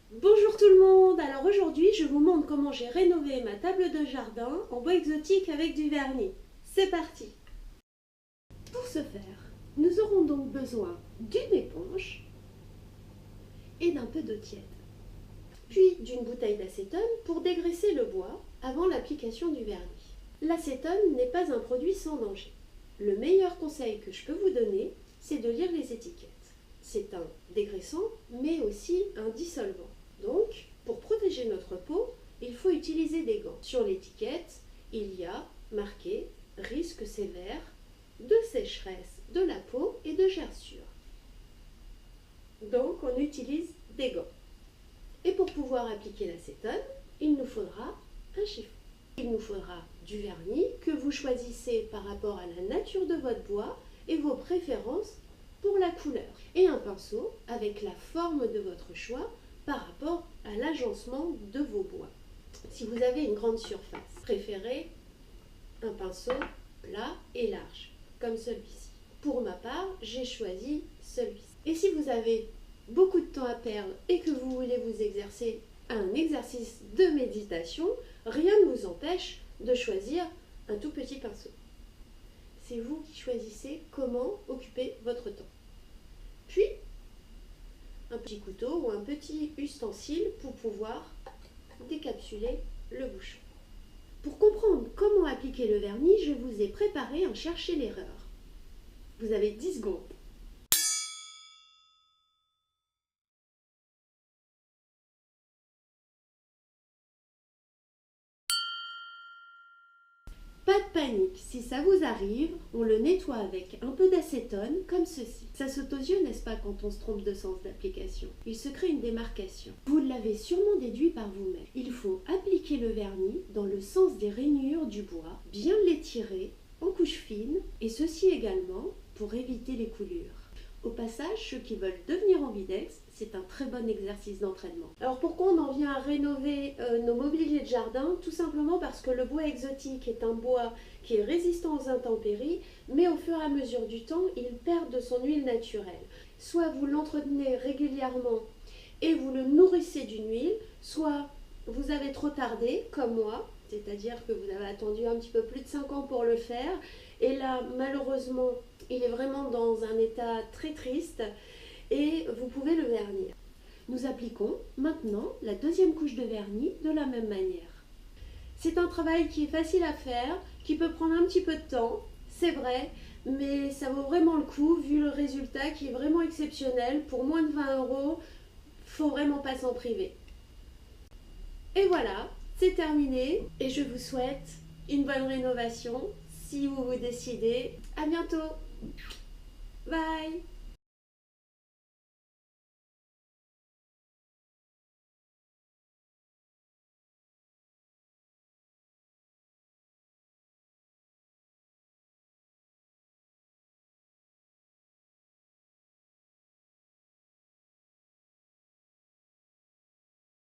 Bonjour tout le monde. Alors aujourd'hui je vous montre comment j'ai rénové ma table de jardin en bois exotique avec du vernis. C'est parti. Pour ce faire, nous aurons donc besoin d'une éponge et d'un peu d'eau tiède, puis d'une bouteille d'acétone pour dégraisser le bois avant l'application du vernis. L'acétone n'est pas un produit sans danger. Le meilleur conseil que je peux vous donner, c'est de lire les étiquettes. C'est un dégraissant, mais aussi un dissolvant. Donc, pour protéger notre peau, il faut utiliser des gants. Sur l'étiquette, il y a marqué « Risque sévère de sécheresse de la peau et de gerçure ». Donc, on utilise des gants. Et pour pouvoir appliquer l'acétone, il nous faudra un chiffon. Il nous faudra du vernis que vous choisissez par rapport à la nature de votre bois et vos préférences pour la couleur. Et un pinceau avec la forme de votre choix par rapport à l'agencement de vos bois. Si vous avez une grande surface, préférez un pinceau plat et large, comme celui-ci. Pour ma part, j'ai choisi celui-ci. Et si vous avez beaucoup de temps à perdre et que vous voulez vous exercer à un exercice de méditation, rien ne vous empêche de choisir un tout petit pinceau. C'est vous qui choisissez comment occuper votre temps. Puis, un petit couteau ou un petit ustensile pour pouvoir décapsuler le bouchon. Pour comprendre comment appliquer le vernis, je vous ai préparé un chercher l'erreur. Vous avez 10 secondes. Pas de panique, si ça vous arrive, on le nettoie avec un peu d'acétone, comme ceci. Ça saute aux yeux, n'est-ce pas, quand on se trompe de sens d'application? Il se crée une démarcation. Vous l'avez sûrement déduit par vous-même. Il faut appliquer le vernis dans le sens des rainures du bois, bien l'étirer en couches fines, et ceci également pour éviter les coulures. Au passage, ceux qui veulent devenir ambidex, c'est un très bon exercice d'entraînement. Alors pourquoi on en vient à rénover nos mobiliers de jardin? Tout simplement parce que le bois exotique est un bois qui est résistant aux intempéries, mais au fur et à mesure du temps, il perd de son huile naturelle. Soit vous l'entretenez régulièrement et vous le nourrissez d'une huile, soit vous avez trop tardé, comme moi, c'est-à-dire que vous avez attendu un petit peu plus de 5 ans pour le faire, et là, malheureusement, il est vraiment dans un état très triste, et vous pouvez le vernir. Nous appliquons maintenant la deuxième couche de vernis de la même manière. C'est un travail qui est facile à faire, qui peut prendre un petit peu de temps, c'est vrai, mais ça vaut vraiment le coup vu le résultat qui est vraiment exceptionnel. Pour moins de 20 €, faut vraiment pas s'en priver. Et voilà, c'est terminé et je vous souhaite une bonne rénovation si vous vous décidez. À bientôt. Bye.